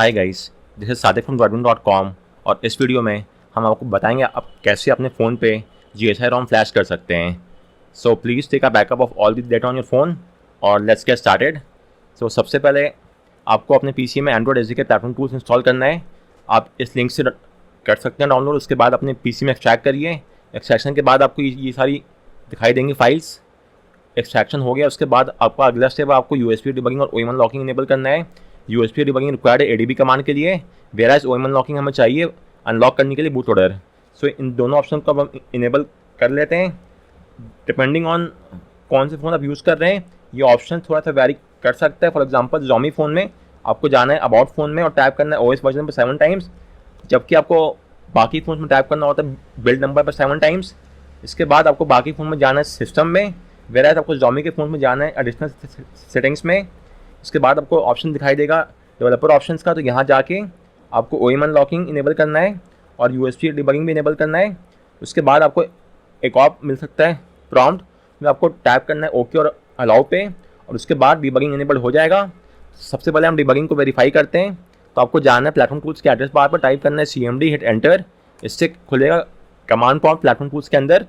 Hi guys, this is Sadiq from Dotun.com और इस video में हम आपको बताएंगे आप कैसे अपने फ़ोन पे GSI ROM फ्लैश कर सकते हैं। So please take a backup of all the data on your phone और लेट्स गेट स्टार्टेड। सो सबसे पहले आपको अपने पीसी में Android SDK platform tools install करना है। आप इस लिंक से कर सकते हैं डाउनलोड। उसके बाद अपने पीसी में एक्सट्रैक्ट करिए। एक्सट्रैक्शन के बाद आपको ये सारी दिखाई देंगी फाइल्स। एक्सट्रैक्शन हो गया, उसके बाद आपका अगला स्टेप है आपको USB डिबगिंग और OEM लॉकिंग इनेबल करना है। USB डिबगिंग रिक्वायर्ड है ADB कमांड के लिए, वेराज OEM लॉकिंग हमें चाहिए अनलॉक करने के लिए बूट लोडर। सो इन दोनों ऑप्शन को अब हम इनेबल कर लेते हैं। डिपेंडिंग ऑन कौन से फ़ोन आप यूज़ कर रहे हैं ये ऑप्शन थोड़ा सा वेरी कर सकता है। फॉर एग्जांपल Xiaomi फ़ोन में आपको जाना है अबाउट फ़ोन में और टैप करना है OS वर्जन पर 7 टाइम्स, जबकि आपको बाकी फ़ोन में टैप करना होता है बिल्ड नंबर पर 7 टाइम्स। इसके बाद आपको बाकी फ़ोन में जाना है सिस्टम में, वेराज आपको Xiaomi के फ़ोन में जाना है एडिशनल सेटिंग्स में। इसके बाद आपको ऑप्शन दिखाई देगा डेवलपर ऑप्शंस का, तो यहाँ जाके आपको OEM लॉकिंग इनेबल करना है और USB डिबगिंग भी इनेबल करना है। उसके बाद आपको एक और मिल सकता है प्रॉम्प्ट में आपको टैप करना है ओके और अलाउ पे, और उसके बाद डिबगिंग इनेबल हो जाएगा। सबसे पहले हम डिबगिंग को वेरीफाई करते हैं, तो आपको जाना है प्लेटफॉर्म टूल्स के एड्रेस बार पर, टाइप करना है CMD, हिट एंटर। इससे खुलेगा कमांड प्रॉम्प्ट प्लेटफॉर्म टूल्स के अंदर।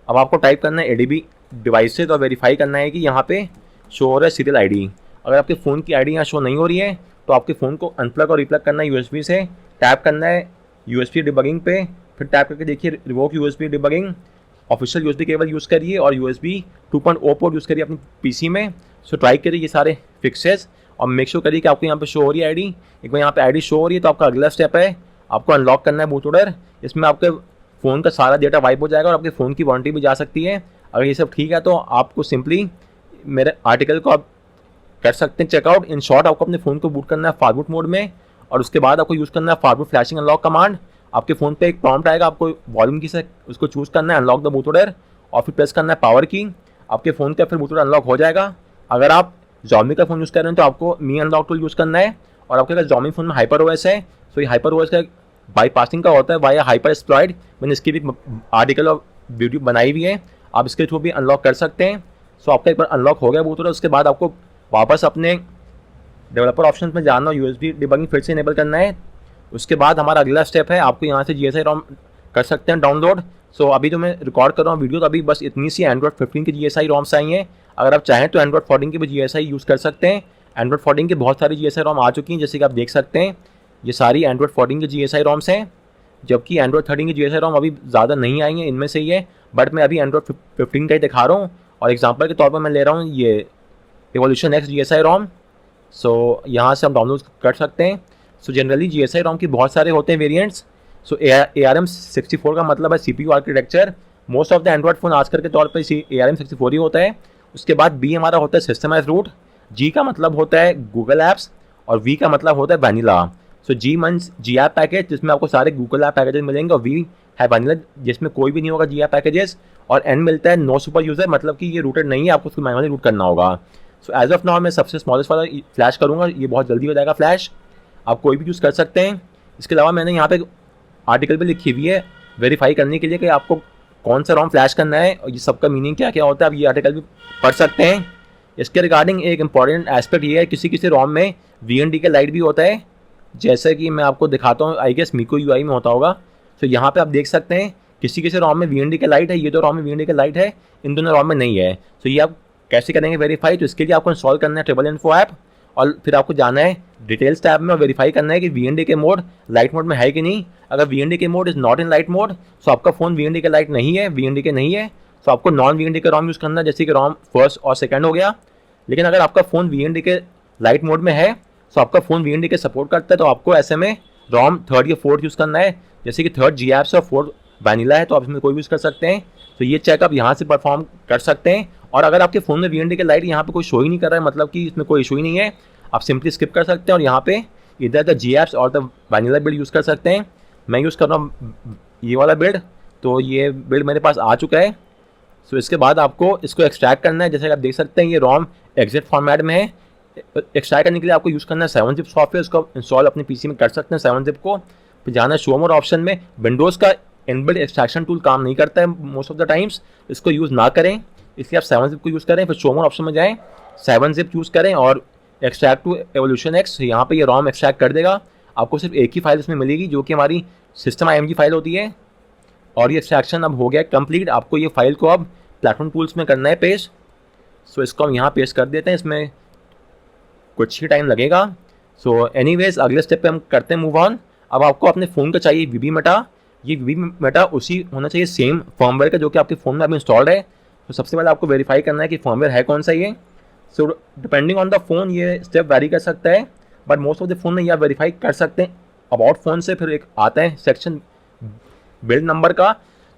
अब आपको टाइप करना है ADB डिवाइसेज और वेरीफाई करना है कि यहाँ पे शो हो रहा है सीरियल ID। अगर आपके फ़ोन की ID यहाँ शो नहीं हो रही है तो आपके फ़ोन को अनप्लग और रिप्लग करना है USB से। टैप करना है USB डिबगिंग पे, फिर टैप करके देखिए revoke USB debugging, official USB cable use करिए और USB 2.0 पोर्ट यूज़ करिए अपनी PC में। सो ट्राई करिए ये सारे फिक्सेस और मेक श्योर करिए कि आपको यहाँ पे शो हो रही है ID। एक बार यहाँ पे ID शो हो रही है तो आपका अगला स्टेप है आपको अनलॉक करना है बूट लोडर। इसमें आपके फ़ोन का सारा डेटा वाइप हो जाएगा और आपके फ़ोन की वारंटी भी जा सकती है। अगर ये सब ठीक है तो आपको सिंपली मेरे आर्टिकल को आप कर सकते हैं चेकआउट। इन शॉर्ट आपको अपने फ़ोन को बूट करना है फॉरबूट मोड में और उसके बाद आपको यूज़ करना है फॉरबूट फ्लैशिंग अनलॉक कमांड। आपके फ़ोन पे एक प्रॉम्प्ट आएगा, आपको वॉल्यूम की से उसको चूज़ करना है अनलॉक द बूट लोडर और फिर प्रेस करना है पावर की। आपके फ़ोन का फिर बूट लोडर अनलॉक हो जाएगा। अगर आप Xiaomi का फ़ोन यूज़ कर रहे हैं तो आपको मी अनलॉक टूल यूज़ करना है, और आपके अगर Xiaomi फ़ोन में HyperOS है तो ये HyperOS का बाईपासिंग का होता है वाया हाइपर एक्सप्लॉइट। मैंने इसकी भी आर्टिकल और वीडियो बनाई हुई है, आप इसके थ्रू भी अनलॉक कर सकते हैं। सो आपका एक बार अनलॉक हो गया बूट लोडर, उसके बाद आपको वापस अपने डेवलपर ऑप्शन में जाना और USB डिबगिंग फिर से इनेबल करना है। उसके बाद हमारा अगला स्टेप है आपको यहाँ से GSI ROM कर सकते हैं डाउनलोड। सो अभी जो मैं रिकॉर्ड कर रहा हूँ वीडियो, तो अभी बस इतनी सी एंड्रॉयड 15 की GSI ROMs आई हैं। अगर आप चाहें तो एंड्रॉयड 14 की भी GSI यूज़ कर सकते हैं। एंड्रॉयड 14 की बहुत सारी GSI ROM आ चुकी हैं, जैसे कि आप देख सकते हैं ये सारी एंड्रॉयड 14 की GSI ROMs हैं, जबकि एंड्रॉयड 13 की GSI ROM अभी ज़्यादा नहीं आई हैं, इनमें से ही है। बट मैं अभी एंड्रॉयड 15 का ही दिखा रहा हूँ और एग्जाम्पल के तौर पर मैं ले रहा हूँ ये Evolution X GSI ROM। सो यहाँ से हम डाउनलोड कर सकते हैं। सो जनरली GSI ROM की बहुत सारे होते हैं वेरिएंट्स। सो ARM64 का मतलब है CPU architecture. Most of the Android phone आजकल के तौर पर ARM64 ही होता है। उसके बाद B हमारा होता है सिस्टम एज रूट, G का मतलब होता है गूगल ऐप्स और V का मतलब होता है वैनिला। सो G means G app package, जिसमें आपको सारे गूगल ऐप पैकेजेस मिलेंगे, और V है वैनिला जिसमें कोई भी नहीं होगा G ऐप पैकेजेस, और N मिलता है नो सुपर यूज़र, मतलब कि ये रूटेड नहीं है, आपको उसको मैनुअली रूट करना होगा। सो एज ऑफ नाउ मैं सबसे स्मॉलेस्ट वाला फ्लैश करूँगा, ये बहुत जल्दी हो जाएगा फ्लैश, आप कोई भी यूज़ कर सकते हैं। इसके अलावा मैंने यहाँ पे आर्टिकल भी लिखी हुई है वेरीफाई करने के लिए कि आपको कौन सा ROM फ्लैश करना है और ये सबका मीनिंग क्या क्या होता है, आप ये आर्टिकल भी पढ़ सकते हैं। इसके रिगार्डिंग एक इंपॉर्टेंट एस्पेक्ट ये है, किसी किसी ROM में VND का लाइट भी होता है, जैसे कि मैं आपको दिखाता हूँ, आई गेस MIUI UI में होता होगा। तो यहाँ पे आप देख सकते हैं किसी किसी ROM में VND का लाइट है, ये जो ROM में VND का लाइट है इन दोनों ROM में नहीं है। तो ये आप कैसे करेंगे वेरीफाई, तो इसके लिए आपको इंस्टॉल करना है ट्रिपल इन्फो ऐप और फिर आपको जाना है डिटेल्स टैब में और वेरीफाई करना है कि VND के मोड लाइट मोड में है कि नहीं। अगर VND के mode is not in light mode, so आपका फ़ोन VND का लाइट नहीं है, VND के नहीं है, तो आपको नॉन VND का ROM यूज़ करना है, जैसे कि ROM फर्स्ट और सेकंड हो गया। लेकिन अगर आपका फ़ोन VND के लाइट मोड में है, तो आपका फ़ोन VND के सपोर्ट करता है, तो आपको ऐसे में ROM थर्ड या फोर्थ यूज़ करना है, जैसे कि थर्ड G ऐप्स और फोर्थ वैनिला है, तो आप इसमें कोई भी यूज़ कर सकते हैं। तो ये चेक आप यहाँ से परफॉर्म कर सकते हैं। और अगर आपके फ़ोन में VND के लाइट यहाँ पे कोई शो ही नहीं कर रहा है, मतलब कि इसमें कोई इशू ही नहीं है, आप सिंपली स्किप कर सकते हैं और यहाँ पे इधर द G ऐप्स और द वैनिला बिल्ड यूज़ कर सकते हैं। मैं यूज़ कर रहा हूँ ये वाला बिल्ड, तो ये बिल्ड मेरे पास आ चुका है। सो इसके बाद आपको इसको एक्सट्रैक्ट करना है, जैसे कि आप देख सकते हैं ये ROM एग्जिट फॉर्मेट में है। एक्सट्रैक्ट करने के लिए आपको यूज़ करना है 7-zip सॉफ्टवेयर, उसको इंस्टॉल अपने PC में कर सकते हैं 7-zip को। फिर जाना है शो मोर ऑप्शन में। विंडोज़ का इनबिल्ट एक्सट्रैक्शन टूल काम नहीं करता है मोस्ट ऑफ द टाइम्स, इसको यूज़ ना करें, इसलिए आप 7-zip को यूज़ करें। फिर शो मोर ऑप्शन में जाएँ, 7-zip यूज़ करें और एक्सट्रैक्ट टू एवोल्यूशन एक्स, यहाँ पे ये रॉम एक्सट्रैक्ट कर देगा। आपको सिर्फ एक ही फाइल इसमें मिलेगी जो कि हमारी सिस्टम IMG फाइल होती है। और ये एक्सट्रैक्शन अब हो गया कंप्लीट। आपको ये फाइल को अब प्लेटफॉर्म टूल्स में करना है पेस्ट। सो इसको हम यहाँ पेस्ट कर देते हैं, इसमें कुछ ही टाइम लगेगा। सो एनीवेज अगले स्टेप पे हम करते हैं मूव ऑन। अब आपको अपने फ़ोन का चाहिए VB मेटा। ये VB मेटा उसी होना चाहिए सेम फर्मवेयर का जो कि आपके फ़ोन में अभी इंस्टॉल्ड है। तो सबसे पहले आपको वेरीफाई करना है कि फर्मवेयर है कौन सा ये। So depending on the phone ये स्टेप वेरी कर सकता है, but most of the phone में ये आप वेरीफाई कर सकते हैं अबाउट फ़ोन से। फिर एक आता है सेक्शन बिल्ड नंबर का,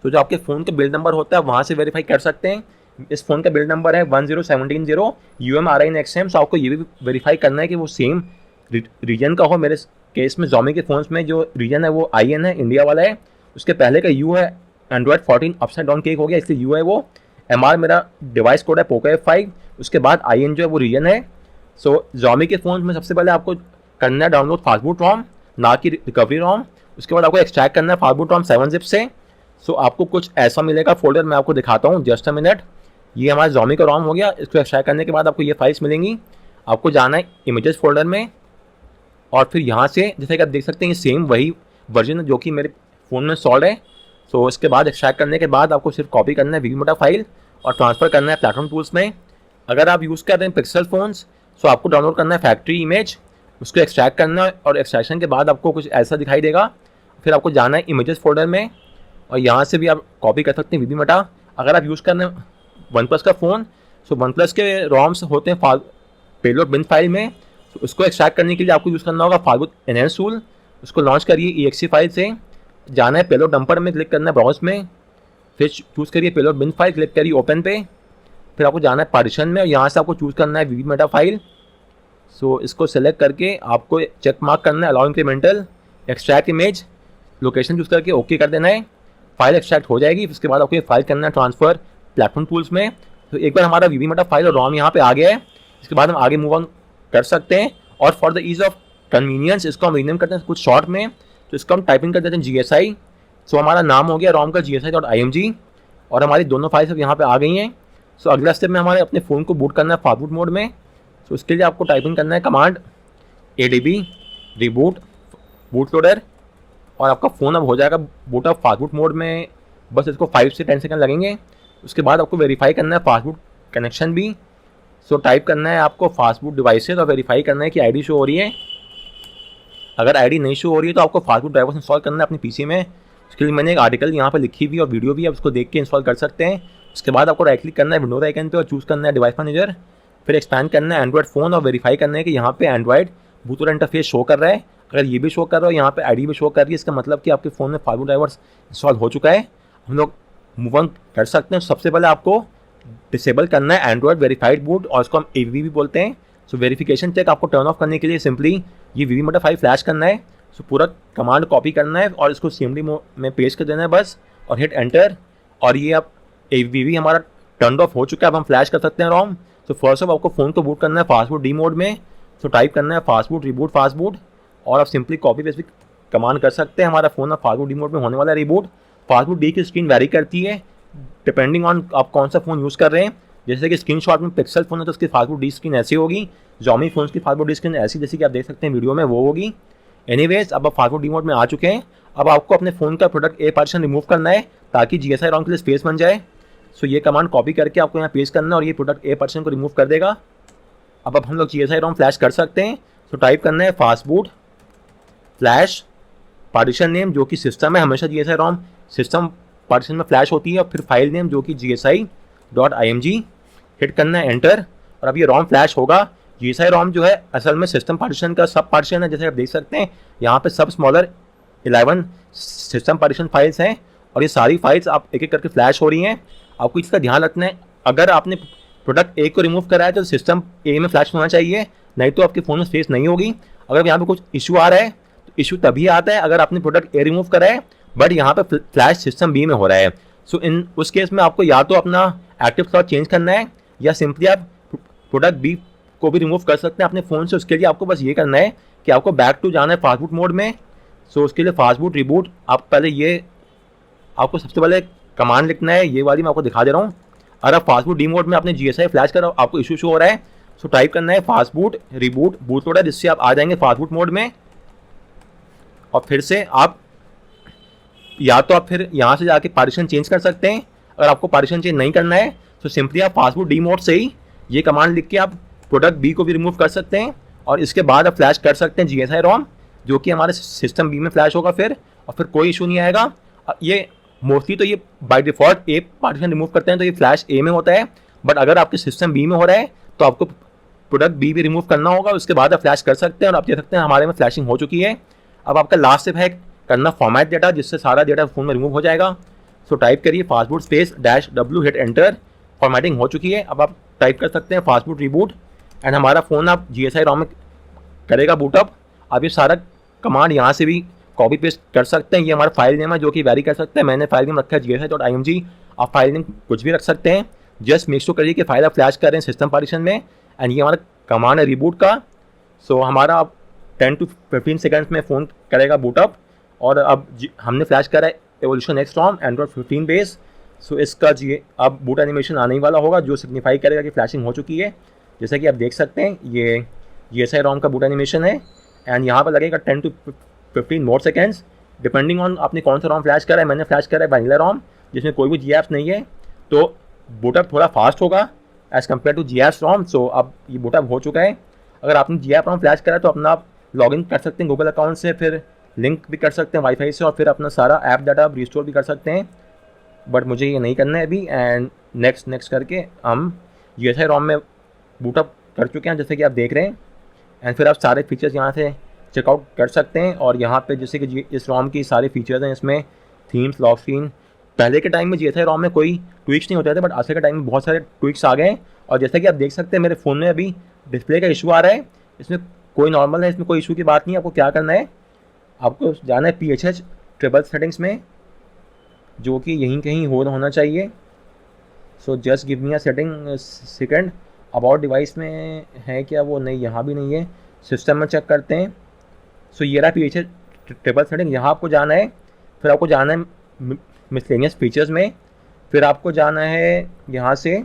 तो जो आपके फ़ोन का बिल्ड नंबर होता है वहाँ से वेरीफाई कर सकते हैं। इस फ़ोन का बिल्ड नंबर है 10170 UMRINXM। सो आपको ये भी वेरीफाई करना है कि वो सेम रीजन का हो। मेरे केस में Xiaomi के फ़ोन्स में जो रीजन है वो IN है, इंडिया वाला है। उसके पहले का U है Android 14 अपसाइड डाउन केक हो गया, इसलिए U है वो। MR मेरा डिवाइस कोड है पोको F5। उसके बाद IN जो है वो रीजन है। सो Xiaomi के फ़ोन में सबसे पहले आपको करना है डाउनलोड फास्टबूट ROM, ना कि रिकवरी ROM। उसके बाद आपको एक्सट्रैक्ट करना है फास्टबूट ROM 7-zip से। सो आपको कुछ ऐसा मिलेगा फोल्डर, मैं आपको दिखाता हूँ, जस्ट अ मिनट। ये हमारा Xiaomi का ROM हो गया। इसको एक्सट्रैक्ट करने के बाद आपको ये फाइल्स मिलेंगी। आपको जाना है इमेजेस फोल्डर में, और फिर यहाँ से जैसे कि आप देख सकते हैं ये सेम वही वर्जन है जो कि मेरे फ़ोन में इंस्टॉल्ड है। सो इसके बाद एक्सट्रैक्ट करने के बाद आपको सिर्फ कॉपी करना है VB मेटा फाइल और ट्रांसफ़र करना है प्लेटफॉर्म टूल्स में। अगर आप यूज़ कर रहे हैं पिक्सल फ़ोन्स, सो आपको डाउनलोड करना है फैक्ट्री इमेज, उसको एक्सट्रैक्ट करना है, और एक्सट्रैक्शन के बाद आपको कुछ ऐसा दिखाई देगा। फिर आपको जाना है इमेजेस फोल्डर में, और यहाँ से भी आप कॉपी कर सकते हैं VB मेटा। अगर आप यूज़ कर रहे हैं OnePlus का फ़ोन, सो OnePlus के ROMs होते हैं पेलोड बिन फाइल में। तो उसको एक्सट्रैक्ट करने के लिए आपको यूज़ करना होगा फास्टबूट एनहेंस टूल। उसको लॉन्च करिए EXE फाइल से, जाना है पेलोड डंपर में, क्लिक करना है ब्राउज में, फिर चूज़ करिए पेलोड बिन फाइल, क्लिक करिए ओपन पे। फिर आपको जाना है पार्टीशन में, और यहाँ से आपको चूज़ करना है VB मेटा फाइल। सो इसको सेलेक्ट करके आपको चेक मार्क करना है allow incremental, extract image, location choose करके ओके कर देना है। फाइल एक्सट्रैक्ट हो जाएगी। उसके बाद आपको ये फाइल करना है ट्रांसफ़र प्लेटफॉर्म टूल्स में। तो एक बार हमारा VB मेटा फाइल और ROM यहाँ पे आ गया है, इसके बाद हम आगे मूव ऑन कर सकते हैं। और for the ease of convenience इसको हम रीनेम करते हैं कुछ शॉर्ट में। तो इसको हम टाइपिंग कर देते हैं GSI। सो हमारा नाम हो गया ROM का GSI.img, और हमारी दोनों फाइल्स अब यहाँ पे आ गई हैं। सो अगला स्टेप में हमारे अपने फ़ोन को बूट करना है फास्टबूट मोड में। सो इसके लिए आपको टाइपिंग करना है command ADB reboot boot loader, और आपका फ़ोन अब हो जाएगा बूट ऑफ फास्टबूट मोड में। बस इसको 5 से 10 सेकंड लगेंगे। उसके बाद आपको वेरीफाई करना है फास्टबूट कनेक्शन भी। सो टाइप करना है आपको फास्टबूट डिवाइसेस और वेरीफाई करना है कि ID शो हो रही है। अगर ID नहीं शो हो रही है तो आपको फास्टबूट ड्राइवर्स इंस्टॉल करना है अपने PC में। उसके लिए मैंने एक आर्टिकल यहाँ पर लिखी हुई और वीडियो भी, आप उसको देख के इंस्टॉल कर सकते हैं। उसके बाद आपको राइट क्लिक करना है विंडोज आइकन पे और चूज़ करना है डिवाइस मैनेजर, फिर एक्सपैंड करना है एंड्रॉइड फ़ोन और वेरीफाई करना है कि यहाँ पे एंड्रॉइड बूट इंटरफेस शो कर रहा है। अगर ये भी शो कर रहा है, यहाँ पे ID भी शो कर रही है, इसका मतलब कि आपके फ़ोन में फास्टबूट ड्राइवर्स इंस्टॉल हो चुका है। हम लोग मूव ऑन कर सकते हैं। सबसे पहले आपको डिसेबल करना है एंड्रॉइड वेरीफाइड बूट, और इसको हम AVB भी बोलते हैं। सो वेरिफिकेशन चेक आपको टर्न ऑफ करने के लिए सिंपली ये VB मेटा फाइल फ्लैश करना है। सो पूरा कमांड कॉपी करना है और इसको CMD में पेस्ट कर देना है बस, और हिट एंटर। और ये अब AVB हमारा टर्न ऑफ हो चुका है। अब हम फ्लैश कर सकते हैं ROM। सो फर्स्ट ऑफ आपको फ़ोन को बूट करना है फास्टबूट डी मोड में। सो टाइप करना है फास्टबूट रिबूट फास्टबूट, और आप सिंपली कॉपी पेस्ट भी कमांड कर सकते हैं। हमारा फ़ोन अब फास्टबूट डी मोड में होने वाला है रिबूट। फास्टबूट डी की स्क्रीन वेरी करती है डिपेंडिंग ऑन आप कौन सा फ़ोन यूज़ कर रहे हैं। जैसे कि स्क्रीनशॉट में पिक्सल फ़ोन है तो उसकी फास्टबूट डी स्क्रीन ऐसी होगी, Xiaomi फ़ोन की फास्टबूट डी स्क्रीन ऐसी जैसे कि आप देख सकते हैं वीडियो में वो होगी। एनीवेज अब आप फास्टबूट डी मोड में आ चुके हैं। अब आपको अपने फ़ोन का प्रोडक्ट A पार्टीशन रिमूव करना है ताकि GSI ROM के लिए स्पेस बन जाए। सो ये कमांड कॉपी करके आपको यहाँ पेस्ट करना है और ये प्रोडक्ट A पार्टीशन को रिमूव कर देगा। अब हम लोग GSI ROM फ्लैश कर सकते हैं। सो टाइप करना है फास्टबूट फ्लैश पार्टीशन नेम जो कि सिस्टम है, हमेशा GSI ROM सिस्टम पार्टीशन में फ्लैश होती है, और फिर फाइल नेम जो कि GSI.img, हिट करना है एंटर। और अब ये ROM फ्लैश होगा। GSI ROM जो है असल में सिस्टम पार्टीशन का सब पार्टीशन है, जैसे आप देख सकते हैं यहाँ पे सब स्मॉलर 11 सिस्टम पार्टीशन फाइल्स हैं, और ये सारी फाइल्स आप एक एक करके फ्लैश हो रही हैं। आपको इसका ध्यान रखना है, अगर आपने प्रोडक्ट A को रिमूव करा है तो सिस्टम A में फ्लैश होना चाहिए, नहीं तो आपके फ़ोन में स्पेस नहीं होगी। अगर यहाँ पे कुछ इशू आ रहा है तो इशू तभी आता है अगर आपने प्रोडक्ट A रिमूव करा है बट यहाँ पे फ्लैश सिस्टम B में हो रहा है। सो इन उस केस में आपको या तो अपना एक्टिव स्लॉट चेंज करना है, या सिंपली आप प्रोडक्ट B को भी रिमूव कर सकते हैं अपने फ़ोन से। उसके लिए आपको बस ये करना है कि आपको बैक टू जाना है फास्टबूट मोड में। सो उसके लिए फास्टबूट रिबूट, आप पहले ये आपको सबसे पहले कमांड लिखना है, ये वाली मैं आपको दिखा दे रहा हूँ। अगर आप फास्टबूट डी मोड में अपने GSI फ्लैश कर आपको इशू शो हो रहा है, सो टाइप करना है fast boot reboot boot loader, जिससे आप आ जाएंगे फास्ट बूट मोड में। और फिर से आप या तो आप फिर यहाँ से जाके पार्टीशन चेंज कर सकते हैं। अगर आपको पार्टीशन चेंज नहीं करना है तो सिंपली आप फास्ट बूट डी मोड से ही ये कमांड लिख के आप प्रोडक्ट बी को भी रिमूव कर सकते हैं, और इसके बाद आप फ्लैश कर सकते हैं GSI ROM, जो कि हमारे सिस्टम बी में फ्लैश होगा फिर, और फिर कोई इशू नहीं आएगा। ये मोस्टली तो ये by default A partition remove करते हैं तो ये फ्लैश ए में होता है, बट अगर आपके सिस्टम बी में हो रहा है तो आपको प्रोडक्ट बी भी रिमूव करना होगा, उसके बाद आप फ्लैश कर सकते हैं। और आप देख सकते हैं हमारे में फ्लैशिंग हो चुकी है। अब आपका लास्ट स्टेप है करना फॉर्मेट डेटा, जिससे सारा डेटा फ़ोन में रिमूव हो जाएगा। सो टाइप करिए fastboot space -W, hit enter. Formatting हो चुकी है। अब आप टाइप कर सकते हैं फास्टबूट रिबूट, एंड हमारा फ़ोन आप GSI ROM में करेगा बूटअप। आप ये सारा कमांड यहाँ से भी कॉपी पेस्ट कर सकते हैं। ये हमारा फाइल नेम है जो कि वेरी कर सकते हैं। मैंने फाइल नेम रखा है GSI.img। आप फाइल नेम कुछ भी रख सकते हैं, जस्ट मेक श्योर करिए कि फाइल आप फ्लैश कर रहे हैं सिस्टम पार्टीशन में। एंड ये हमारा कमांड है रिबूट का। सो हमारा अब 10 to 15 सेकंड्स में फ़ोन करेगा बूटअप। और अब हमने फ्लैश करा है evolution X ROM Android 15 base. So इसका अब बूट एनिमेशन आने वाला होगा जो सिग्निफाई करेगा कि फ्लैशिंग हो चुकी है। जैसा कि आप देख सकते हैं ये GSI ROM का बूट एनिमेशन है, एंड यहाँ पर लगेगा 10 to 15 more seconds, depending on आपने कौन सा ROM फ्लैश करा है। मैंने फ्लैश करा है वैनिला ROM, जिसमें कोई भी GApps नहीं है, तो बूटअप थोड़ा फास्ट होगा as compare to GApps ROM। So अब ये बूटअप हो चुका है। अगर आपने GApps ROM फ्लैश करा है तो अपना आप लॉगिन कर सकते हैं गूगल अकाउंट से, फिर लिंक भी कर सकते हैं वाईफाई से, और फिर अपना सारा ऐप डाटा आप रिस्टोर भी कर सकते हैं। बट मुझे ये नहीं करना है अभी। एंड नेक्स्ट करके हम GSI ROM में बूटअप कर चुके हैं, जैसे कि आप देख रहे हैं। एंड फिर आप सारे फीचर्स यहाँ से चेकआउट कर सकते हैं। और यहाँ पे जैसे कि इस ROM की सारे फीचर्स हैं, इसमें थीम्स, लॉक स्क्रीन। पहले के टाइम में GSI ROM में कोई ट्विक्स नहीं होते थे, बट आज के टाइम में बहुत सारे ट्विक्स आ गए हैं। और जैसा कि आप देख सकते हैं मेरे फ़ोन में अभी डिस्प्ले का इशू आ रहा है। इसमें कोई नॉर्मल है, इसमें कोई इशू की बात नहीं है। आपको क्या करना है, आपको जाना है PHH ट्रिपल सेटिंग्स में, जो कि यहीं कहीं होना चाहिए। So just give me a setting second. About device में है क्या वो, नहीं यहाँ भी नहीं है। सिस्टम में चेक करते हैं। सो ये रहा PHH ट्रिपल सेटिंग, यहाँ आपको जाना है। फिर आपको जाना है मिसलेनियस फीचर्स में, फिर आपको जाना है यहाँ से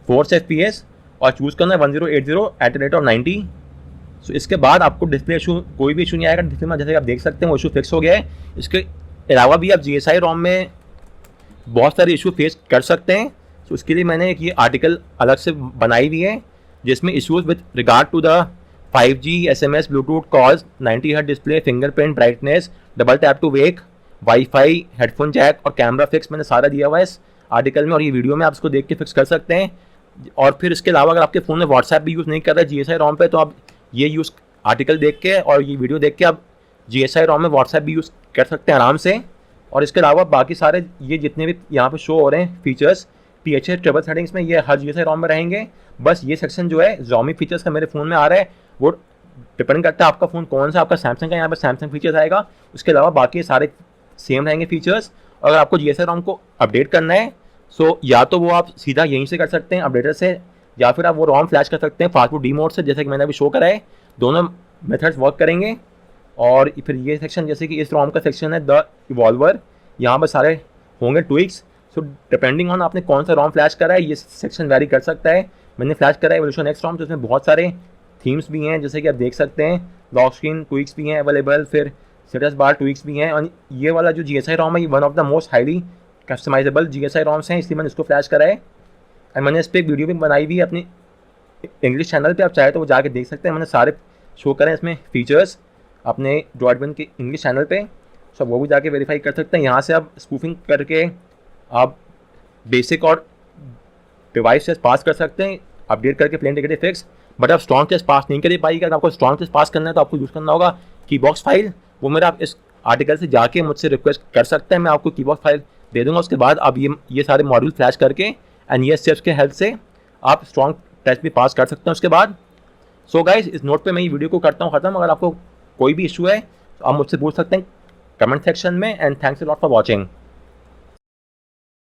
फोर्स FPS और चूज़ करना है 1080/90। सो इसके बाद आपको डिस्प्ले इशू कोई भी इशू नहीं आएगा डिस्प्ले में, जैसे आप देख सकते हैं वो इशू फिक्स हो गया है। इसके अलावा भी आप GSI ROM में बहुत सारे इशू फेस कर सकते हैं। सो उसके लिए मैंने एक ये आर्टिकल अलग से बनाई हुई है, जिसमें issues with regard to the 5G SMS Bluetooth calls, 90 hertz display, fingerprint brightness, double tap to wake, wifi, headphone jack और कैमरा फिक्स मैंने सारा दिया हुआ है इस आर्टिकल में, और ये वीडियो में आप इसको देख के फिक्स कर सकते हैं। और फिर इसके अलावा अगर आपके फ़ोन में व्हाट्सएप भी यूज़ नहीं कर रहा है GSI ROM पे, तो आप ये यूज़ आर्टिकल देख के और ये वीडियो देख के आप GSI ROM में व्हाट्सएप भी यूज़ कर सकते हैं आराम से। और इसके अलावा बाकी सारे ये जितने भी यहाँ पे शो हो रहे हैं फीचर्स PHH ट्रिपल सेटिंग्स में, ये हर GSI ROM में रहेंगे। बस ये सेक्शन जो है Xiaomi फीचर्स का मेरे फ़ोन में आ रहा है, वो डिपेंड करता है आपका फ़ोन कौन सा। आपका सैमसंग का यहाँ पर सैमसंग फीचर्स आएगा, उसके अलावा बाकी सारे सेम रहेंगे फीचर्स। अगर आपको GSI ROM को अपडेट करना है, सो या तो वो आप सीधा यहीं से कर सकते हैं अपडेटर से, या फिर आप वो ROM फ्लैश कर सकते हैं फास्टबूट डी मोड से, जैसे कि मैंने अभी शो करा है। दोनों मेथड्स वर्क करेंगे। और फिर ये सेक्शन, जैसे कि इस ROM का सेक्शन है द इवॉल्वर, यहाँ पर सारे होंगे ट्विक्स। सो डिपेंडिंग ऑन आपने कौन सा ROM फ्लैश करा है, ये सेक्शन वेरी कर सकता है। मैंने फ्लैश करा है एवोल्यूशन एक्स ROM, तो इसमें बहुत सारे थीम्स भी हैं, जैसे कि आप देख सकते हैं। लॉक स्क्रीन ट्विक्स भी हैं अवेलेबल, फिर स्टेटस बार ट्विक्स भी हैं। और ये वाला जो GSI ROM है, ये one of the most highly customizable GSI ROMs हैं, इसलिए मैंने इसको फ्लैश करा है। एंड मैंने इस पर एक वीडियो भी बनाई हुई है अपनी इंग्लिश चैनल पे, आप चाहे तो वो जाके देख सकते हैं। मैंने सारे शो करें इसमें फीचर्स अपने ड्रॉइडबिन के इंग्लिश चैनल पे, सो वो भी जाके वेरीफाई कर सकते हैं। यहाँ से आप स्पूफिंग करके आप बेसिक और डिवाइस टेस्ट पास कर सकते हैं, अपडेट करके प्लेन टिकट फिक्स। बट आप स्ट्रॉन्ग टेस्ट पास नहीं कर पाएगी। अगर आपको स्ट्रॉन्ग टेस्ट पास करना है तो आपको यूज़ करना होगा कीबॉक्स फाइल। वो मेरा आप इस आर्टिकल से जाके मुझसे रिक्वेस्ट कर सकते हैं, मैं आपको कीबॉक्स फाइल दे दूँगा। उसके बाद आप ये सारे मॉड्यूल फ्लैश करके एंड ये स्टेप्स के हेल्प से आप स्ट्रॉन्ग टेस्ट भी पास कर सकते हैं उसके बाद। सो गाइज, इस नोट पे मैं ये वीडियो को करता हूँ ख़त्म। अगर आपको कोई भी इशू है तो आप मुझसे पूछ सकते हैं कमेंट सेक्शन में। And thanks a lot for watching.